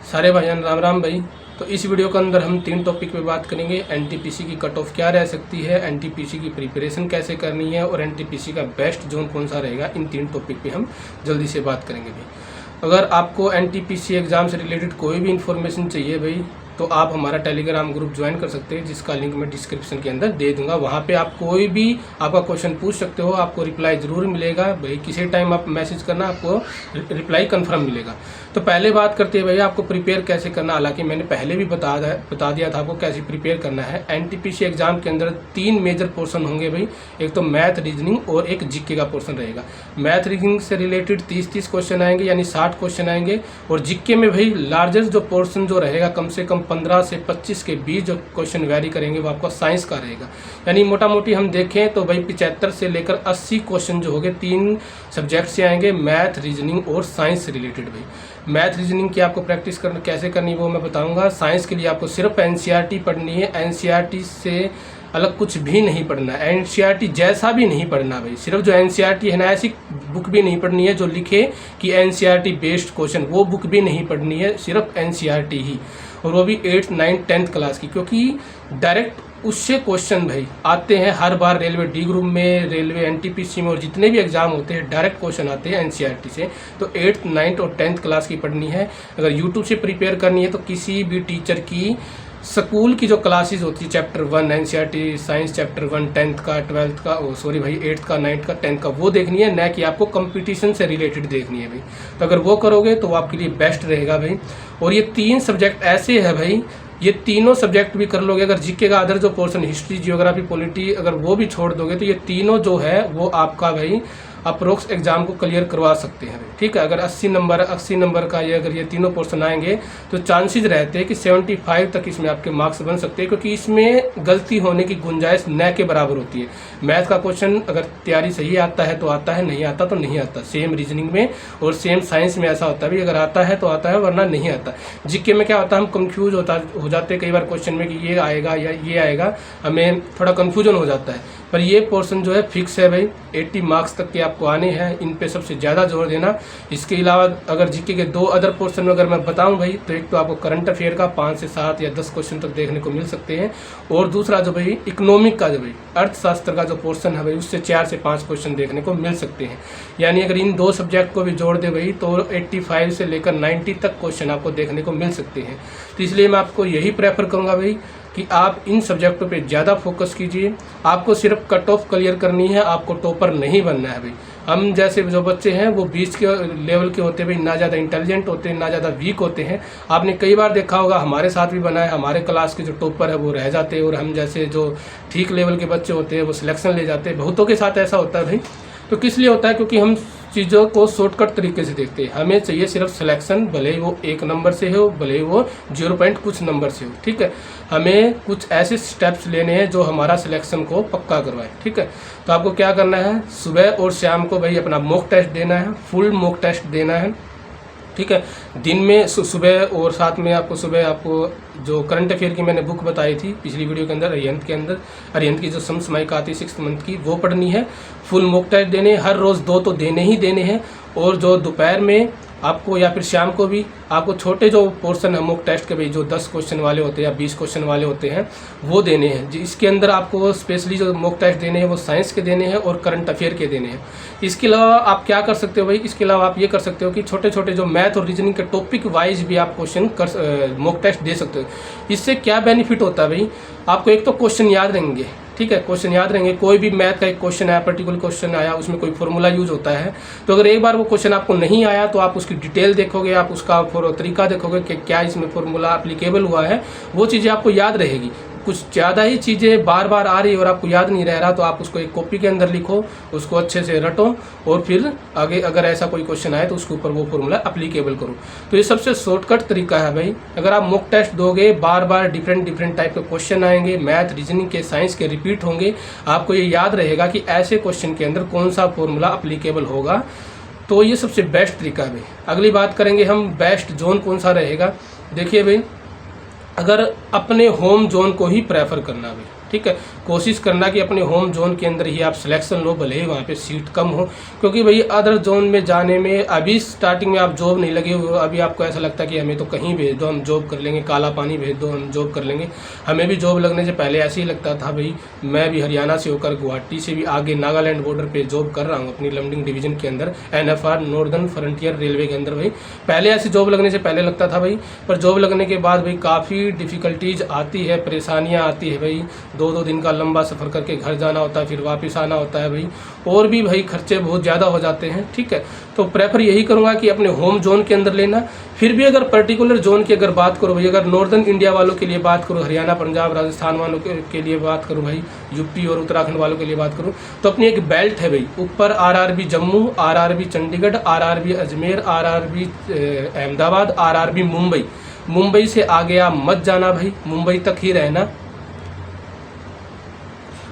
सारे भाईजान राम राम भाई। तो इस वीडियो के अंदर हम 3 टॉपिक पे बात करेंगे। एनटीपीसी की कट ऑफ क्या रह सकती है, एनटीपीसी की प्रिपरेशन कैसे करनी है और एनटीपीसी का बेस्ट जोन कौन सा रहेगा। इन 3 टॉपिक पे हम जल्दी से बात करेंगे भाई। अगर आपको एनटीपीसी एग्ज़ाम से रिलेटेड कोई भी इन्फॉर्मेशन चाहिए भाई, तो आप हमारा टेलीग्राम ग्रुप ज्वाइन कर सकते हैं, जिसका लिंक मैं डिस्क्रिप्शन के अंदर दे दूंगा। वहाँ पे आप कोई भी आपका क्वेश्चन पूछ सकते हो, आपको रिप्लाई ज़रूर मिलेगा भाई। किसी टाइम आप मैसेज करना, आपको रिप्लाई कंफर्म मिलेगा। तो पहले बात करते हैं भाई आपको प्रिपेयर कैसे करना। हालांकि मैंने पहले भी बता दिया था आपको कैसे प्रिपेयर करना है। एनटीपीसी एग्जाम के अंदर 3 मेजर पोर्शन होंगे भाई। एक तो मैथ, रीजनिंग और एक जीके का पोर्शन रहेगा। मैथ रीजनिंग से रिलेटेड 30 क्वेश्चन आएंगे, यानी 60 क्वेश्चन आएंगे। और जीके में भाई लार्जेस्ट जो पोर्शन जो रहेगा, कम से कम 15 से 25 के बीच जो क्वेश्चन वेरी करेंगे, वो आपका साइंस का रहेगा। यानी मोटा मोटी हम देखें तो भाई 75 से लेकर 80 क्वेश्चन जो होंगे 3 सब्जेक्ट से आएंगे, मैथ, रीजनिंग और साइंस से रिलेटेड भाई। मैथ रीजनिंग की आपको प्रैक्टिस कैसे करनी है वो मैं बताऊंगा। साइंस के लिए आपको सिर्फ एनसीईआरटी पढ़नी है। एनसीईआरटी से अलग कुछ भी नहीं पढ़ना है, एनसीईआरटी जैसा भी नहीं पढ़ना भाई। सिर्फ जो एनसीईआरटी है ना, ऐसी बुक भी नहीं पढ़नी है जो लिखे कि एनसीईआरटी बेस्ड क्वेश्चन, वो बुक भी नहीं पढ़नी है, सिर्फ एनसीईआरटी ही। और वो भी 8th, 9th, 10th क्लास की, क्योंकि डायरेक्ट उससे क्वेश्चन भाई आते हैं हर बार। रेलवे डी ग्रुप में, रेलवे एनटीपीसी में और जितने भी एग्जाम होते हैं, डायरेक्ट क्वेश्चन आते हैं एनसीईआरटी से। तो 8th, 9th और 10th क्लास की पढ़नी है। अगर यूट्यूब से प्रिपेयर करनी है तो किसी भी टीचर की स्कूल की जो क्लासेस होती है, chapter 1 NCERT science chapter 1 10th का, 12th का, 8th का, 9th का, 10th का, वो देखनी है, न कि आपको कंपटीशन से रिलेटेड देखनी है भाई। तो अगर वो करोगे तो वो आपके लिए बेस्ट रहेगा भाई। और ये 3 सब्जेक्ट ऐसे है भाई, ये तीनों सब्जेक्ट भी कर लोगे। अगर जीके का अदर जो पोर्शन, हिस्ट्री, जियोग्राफी, पॉलिटी, अगर वो भी छोड़ दोगे तो ये तीनों जो है वो आपका भाई अप्रोक्स एग्जाम को क्लियर करवा सकते हैं। ठीक है, अगर 80 नंबर का ये अगर ये तीनों पोर्शन आएंगे तो चांसेस रहते हैं कि 75 तक इसमें आपके मार्क्स बन सकते हैं, क्योंकि इसमें गलती होने की गुंजाइश न के बराबर होती है। मैथ का क्वेश्चन अगर तैयारी सही आता है तो आता है, नहीं आता तो नहीं आता। सेम रीजनिंग में और सेम साइंस में ऐसा होता है भी, अगर आता है तो आता है, वरना नहीं आता। जीके में क्या होता है, हम कंफ्यूज हो जाते हैं कई बार क्वेश्चन में कि ये आएगा या ये आएगा, हमें थोड़ा कन्फ्यूजन हो जाता है। पर ये पोर्शन जो है फिक्स है भाई, 80 मार्क्स तक के आपको आने हैं। इन पे सबसे ज़्यादा जोर देना। इसके अलावा अगर जीके के 2 अदर पोर्शन में अगर मैं बताऊं भाई, तो एक तो आपको करंट अफेयर का 5 से 7 या 10 क्वेश्चन तक देखने को मिल सकते हैं। और दूसरा जो भाई इकोनॉमिक का, जो भाई अर्थशास्त्र का जो पोर्शन है भाई, उससे 4 से 5 क्वेश्चन देखने को मिल सकते हैं। यानी अगर इन 2 सब्जेक्ट को भी जोड़ दे भाई तो 85 से लेकर 90 तक क्वेश्चन आपको देखने को मिल सकते हैं। तो इसलिए मैं आपको यही प्रेफर करूँगा भाई कि आप इन सब्जेक्टों पे ज़्यादा फोकस कीजिए। आपको सिर्फ कट ऑफ क्लियर करनी है, आपको टॉपर नहीं बनना है भाई। हम जैसे जो बच्चे हैं वो 20 के लेवल के होते हैं भाई, ना ज़्यादा इंटेलिजेंट होते हैं, ना ज़्यादा वीक होते हैं। आपने कई बार देखा होगा, हमारे साथ भी बना है, हमारे क्लास के जो टॉपर है वो रह जाते हैं, और हम जैसे जो ठीक लेवल के बच्चे होते हैं वो सिलेक्शन ले जाते हैं। बहुतों के साथ ऐसा होता है भाई। तो किस लिए होता है, क्योंकि हम चीज़ों को शॉर्टकट तरीके से देखते हैं। हमें चाहिए सिर्फ सिलेक्शन, भले ही वो 1 नंबर से हो, भले ही वो 0 पॉइंट कुछ नंबर से हो। ठीक है, हमें कुछ ऐसे स्टेप्स लेने हैं जो हमारा सिलेक्शन को पक्का करवाए। ठीक है, तो आपको क्या करना है, सुबह और शाम को भाई अपना मॉक टेस्ट देना है, फुल मॉक टेस्ट देना है। ठीक है, दिन में सुबह, और साथ में आपको सुबह आपको जो करंट अफेयर की मैंने बुक बताई थी पिछली वीडियो के अंदर, अरिहंत की जो समसामयिक आती है 6th मंथ की, वो पढ़नी है। फुल मॉक टेस्ट देने, हर रोज़ 2 तो देने ही देने हैं। और जो दोपहर में आपको या फिर शाम को भी आपको छोटे जो पोर्शन है मॉक टेस्ट के भाई, जो 10 क्वेश्चन वाले होते हैं या 20 क्वेश्चन वाले होते हैं, वो देने हैं। इसके अंदर आपको स्पेशली जो मॉक टेस्ट देने हैं वो साइंस के देने हैं और करंट अफेयर के देने हैं। इसके अलावा आप क्या कर सकते हो भाई, इसके अलावा आप ये कर सकते हो कि छोटे छोटे जो मैथ और रीजनिंग के टॉपिक वाइज भी आप क्वेश्चन मॉक टेस्ट दे सकते हो। इससे क्या बेनिफिट होता है भाई, आपको एक तो क्वेश्चन याद रहेंगे। ठीक है, क्वेश्चन याद रहेंगे। कोई भी मैथ का एक क्वेश्चन आया, पर्टिकुलर क्वेश्चन आया, उसमें कोई फॉर्मूला यूज होता है, तो अगर एक बार वो क्वेश्चन आपको नहीं आया तो आप उसकी डिटेल देखोगे, आप उसका तरीका देखोगे कि क्या इसमें फॉर्मूला एप्लीकेबल हुआ है, वो चीज़ें आपको याद रहेगी। कुछ ज़्यादा ही चीज़ें बार बार आ रही है और आपको याद नहीं रह रहा, तो आप उसको एक कॉपी के अंदर लिखो, उसको अच्छे से रटो, और फिर आगे अगर ऐसा कोई क्वेश्चन आए तो उसके ऊपर वो फॉर्मूला एप्लीकेबल करो। तो ये सबसे शॉर्टकट तरीका है भाई। अगर आप मॉक टेस्ट दोगे, बार बार डिफरेंट टाइप के क्वेश्चन आएंगे, मैथ, रीजनिंग के, साइंस के रिपीट होंगे, आपको ये याद रहेगा कि ऐसे क्वेश्चन के अंदर कौन सा फॉर्मूला एप्लीकेबल होगा। तो ये सबसे बेस्ट तरीका है भाई। अगली बात करेंगे हम बेस्ट जोन कौन सा रहेगा। देखिए भाई, अगर अपने होम जोन को ही प्रेफर करना भाई, ठीक है। कोशिश करना कि अपने होम जोन के अंदर ही आप सिलेक्शन लो, भले ही वहाँ पे सीट कम हो, क्योंकि भाई अदर जोन में जाने में अभी स्टार्टिंग में आप जॉब नहीं लगे हुए, अभी आपको ऐसा लगता है कि हमें तो कहीं भेज दो हम जॉब कर लेंगे, काला पानी भेज दो हम जॉब कर लेंगे। हमें भी जॉब लगने से पहले ऐसे ही लगता था भाई, मैं भी हरियाणा से होकर गुवाहाटी से भी आगे नागालैंड बॉर्डर पर जॉब कर रहा हूँ अपनी लमडिंग डिवीजन के अंदर, NFR नॉर्दर्न फ्रंटियर रेलवे के अंदर। भाई पहले ऐसी जॉब लगने से पहले लगता था भाई, पर जॉब लगने के बाद भाई काफ़ी डिफ़िकल्टीज आती है, परेशानियाँ आती है भाई। 2-2 दिन का लंबा सफ़र करके घर जाना होता है, फिर वापस आना होता है भाई, और भी भाई खर्चे बहुत ज़्यादा हो जाते हैं, ठीक है। तो प्रेफर यही करूँगा कि अपने होम जोन के अंदर लेना। फिर भी अगर पर्टिकुलर जोन की अगर बात करो भाई, अगर नॉर्दर्न इंडिया वालों के लिए बात करूँ, हरियाणा पंजाब राजस्थान वालों के लिए बात करूँ भाई, यूपी और उत्तराखंड वालों के लिए बात करूँ, तो अपनी एक बेल्ट है भाई, ऊपर RRB Jammu, RRB Chandigarh, RRB Ajmer, RRB Ahmedabad, RRB Mumbai. Mumbai से आगे आप मत जाना भाई, मुंबई तक ही रहना,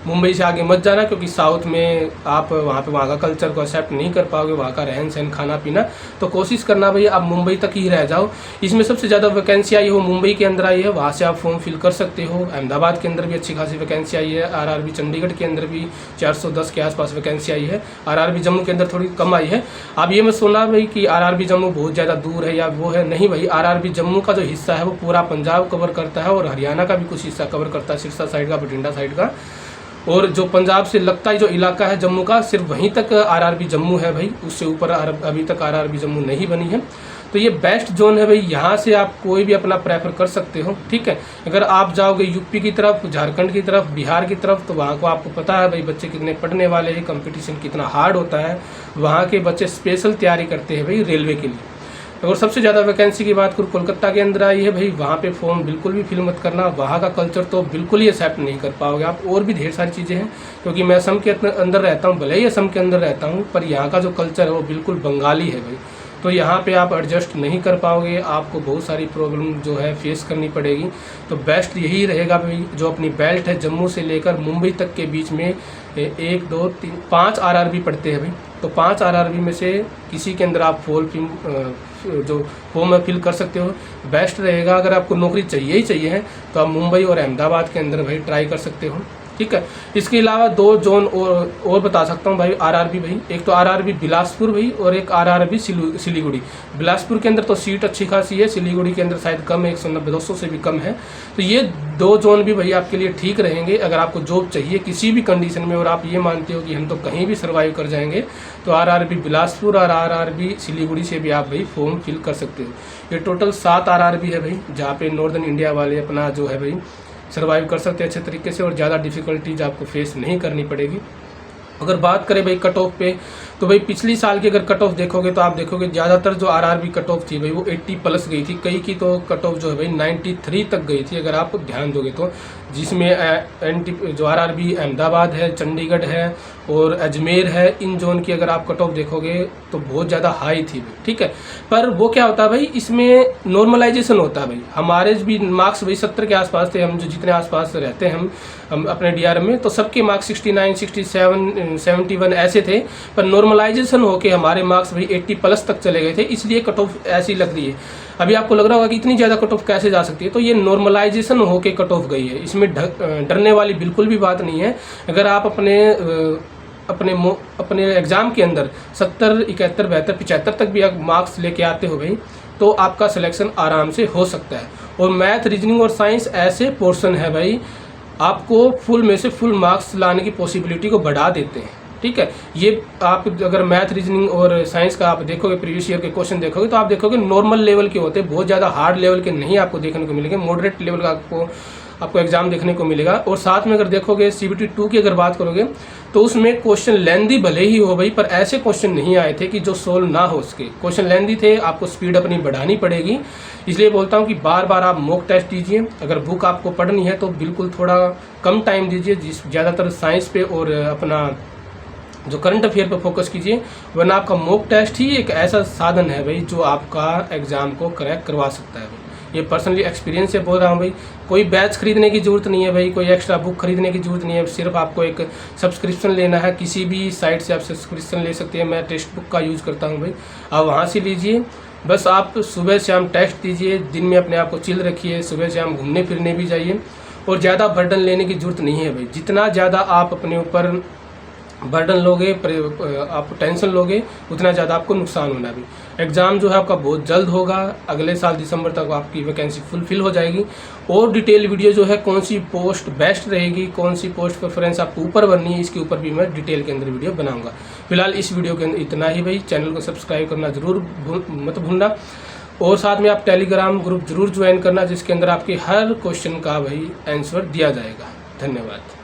मुंबई से आगे मत जाना, क्योंकि साउथ में आप वहाँ का कल्चर को एक्सेप्ट नहीं कर पाओगे, वहाँ का रहन सहन खाना पीना। तो कोशिश करना भाई आप मुंबई तक ही रह जाओ। इसमें सबसे ज़्यादा वैकेंसी आई हो मुंबई के अंदर आई है, वहाँ से आप फॉर्म फिल कर सकते हो। अहमदाबाद के अंदर भी अच्छी खासी वैकेंसी आई है, RRB चंडीगढ़ के अंदर भी 410 के आसपास वैकेंसी आई है, RRB जम्मू के अंदर थोड़ी कम आई है। अब ये मत सुनना भाई कि RRB जम्मू बहुत ज़्यादा दूर है या वो है, नहीं भाई, RRB जम्मू का जो हिस्सा है वो पूरा पंजाब कवर करता है और हरियाणा का भी कुछ हिस्सा कवर करता है, सिरसा साइड का, बठिंडा साइड का, और जो पंजाब से लगता है जो इलाका है जम्मू का, सिर्फ वहीं तक RRB जम्मू है भाई, उससे ऊपर अभी तक RRB जम्मू नहीं बनी है। तो ये बेस्ट जोन है भाई, यहाँ से आप कोई भी अपना प्रेफर कर सकते हो, ठीक है। अगर आप जाओगे यूपी की तरफ, झारखंड की तरफ, बिहार की तरफ, तो वहाँ को आपको पता है भाई बच्चे कितने पढ़ने वाले हैं, कंपटीशन कितना हार्ड होता है, वहाँ के बच्चे स्पेशल तैयारी करते हैं भाई रेलवे के लिए। और सबसे ज़्यादा वैकेंसी की बात करूँ, कोलकाता के अंदर आई है भाई, वहाँ पे फॉर्म बिल्कुल भी फिल मत करना, वहाँ का कल्चर तो बिल्कुल ही एक्सेप्ट नहीं कर पाओगे आप। और भी ढेर सारी चीज़ें हैं, क्योंकि मैं असम के अंदर रहता हूँ, भले ही असम के अंदर रहता हूँ, पर यहाँ का जो कल्चर है वो बिल्कुल बंगाली है भाई, तो यहाँ पे आप एडजस्ट नहीं कर पाओगे, आपको बहुत सारी प्रॉब्लम जो है फेस करनी पड़ेगी। तो बेस्ट यही रहेगा भाई, जो अपनी बेल्ट है जम्मू से लेकर मुंबई तक के बीच में 1, 2, 3, 5 RRB पड़ते हैं भाई, तो 5 RRB में से किसी के अंदर आप जो फॉर्म है फिल कर सकते हो। बेस्ट रहेगा, अगर आपको नौकरी चाहिए ही चाहिए है तो आप मुंबई और अहमदाबाद के अंदर भाई ट्राई कर सकते हो, ठीक है। इसके अलावा 2 जोन और बता सकता हूँ भाई RRB भाई, एक तो RRB बिलासपुर भाई और एक RRB सिलीगुड़ी। बिलासपुर के अंदर तो सीट अच्छी खासी है, सिलीगुड़ी के अंदर शायद कम है, 190-200 से भी कम है। तो ये 2 जोन भी भाई आपके लिए ठीक रहेंगे अगर आपको जॉब चाहिए किसी भी कंडीशन में, और आप ये मानते हो कि हम तो कहीं भी सर्वाइव कर जाएंगे, तो RRB बिलासपुर और RRB सिलीगुड़ी से भी आप भाई फॉर्म फिल कर सकते हो। ये टोटल 7 RRB है भाई, जहाँ पे नॉर्दर्न इंडिया वाले अपना जो है भाई सर्वाइव कर सकते हैं अच्छे तरीके से, और ज़्यादा डिफ़िकल्टीज आपको फेस नहीं करनी पड़ेगी। अगर बात करें भाई कट ऑफ पे, तो भाई पिछली साल की अगर कट ऑफ देखोगे तो आप देखोगे ज़्यादातर जो RRB कट ऑफ थी भाई वो 80 प्लस गई थी, कई की तो कट ऑफ जो है भाई 93 तक गई थी अगर आप ध्यान दोगे तो, जिसमें जो RRB अहमदाबाद है, चंडीगढ़ है और अजमेर है, इन जोन की अगर आप कट ऑफ देखोगे तो बहुत ज़्यादा हाई थी भाई, ठीक है। पर वो क्या होता है भाई, इसमें नॉर्मलाइजेशन होता है भाई, हमारे भी मार्क्स भाई 70 के आसपास थे, हम जो जितने आसपास रहते हैं हम अपने DRM में, तो सबके मार्क्स 69, 67, 71 ऐसे थे, पर नॉर्मलाइजेशन होके हमारे मार्क्स भाई 80 प्लस तक चले गए थे, इसलिए कट ऑफ ऐसी लग रही है। अभी आपको लग रहा होगा कि इतनी ज़्यादा कट ऑफ कैसे जा सकती है, तो ये नॉर्मलाइजेशन होके कट ऑफ गई है, इसमें डरने वाली बिल्कुल भी बात नहीं है। अगर आप अपने एग्ज़ाम के अंदर 70, 71, 72, 75 तक भी आप मार्क्स लेके आते हो भाई, तो आपका सिलेक्शन आराम से हो सकता है। और मैथ, रीजनिंग और साइंस ऐसे पोर्शन है भाई, आपको फुल में से फुल मार्क्स लाने की पॉसिबिलिटी को बढ़ा देते हैं, ठीक है। ये आप अगर मैथ, रीजनिंग और साइंस का आप देखोगे, प्रीवियस ईयर के क्वेश्चन देखोगे, तो आप देखोगे नॉर्मल लेवल के होते हैं, बहुत ज़्यादा हार्ड लेवल के नहीं आपको देखने को मिलेंगे, मॉडरेट लेवल का आपको एग्जाम देखने को मिलेगा। और साथ में अगर देखोगे CBT 2 की अगर बात करोगे तो उसमें क्वेश्चन लेंदी भले ही हो भाई, पर ऐसे क्वेश्चन नहीं आए थे कि जो सोल्व ना हो सके, क्वेश्चन लेंदी थे, आपको स्पीड अपनी बढ़ानी पड़ेगी। इसलिए बोलता हूँ कि बार बार आप मॉक टेस्ट दीजिए, अगर बुक आपको पढ़नी है तो बिल्कुल थोड़ा कम टाइम दीजिए, ज़्यादातर साइंस पे और अपना जो करंट अफेयर पे फोकस कीजिए, वरना आपका मॉक टेस्ट ही एक ऐसा साधन है भाई जो आपका एग्ज़ाम को क्रैक करवा सकता है भाई। ये पर्सनली एक्सपीरियंस से बोल रहा हूँ भाई, कोई बैच खरीदने की ज़रूरत नहीं है भाई, कोई एक्स्ट्रा बुक खरीदने की ज़रूरत नहीं है, सिर्फ आपको एक सब्सक्रिप्शन लेना है, किसी भी साइट से आप सब्सक्रिप्शन ले सकते हैं। मैं टेक्स्ट बुक का यूज़ करता हूँ भाई, आप वहाँ से लीजिए, बस आप सुबह शाम टेस्ट दीजिए, दिन में अपने आप को चिल रखिए, सुबह शाम घूमने फिरने भी जाइए, और ज़्यादा बर्डन लेने की ज़रूरत नहीं है भाई। जितना ज़्यादा आप अपने ऊपर बर्डन लोगे, आप टेंशन लोगे, उतना ज़्यादा आपको नुकसान होना भी। एग्ज़ाम जो है आपका बहुत जल्द होगा, अगले साल दिसंबर तक आपकी वैकेंसी फुलफिल हो जाएगी। और डिटेल वीडियो जो है कौन सी पोस्ट बेस्ट रहेगी, कौन सी पोस्ट प्रेफरेंस आपको ऊपर बननी है, इसके ऊपर भी मैं डिटेल के अंदर वीडियो बनाऊंगा। फिलहाल इस वीडियो के अंदर इतना ही भाई। चैनल को सब्सक्राइब करना ज़रूर मत भूलना, और साथ में आप टेलीग्राम ग्रुप जरूर ज्वाइन करना, जिसके अंदर आपके हर क्वेश्चन का भाई आंसर दिया जाएगा। धन्यवाद।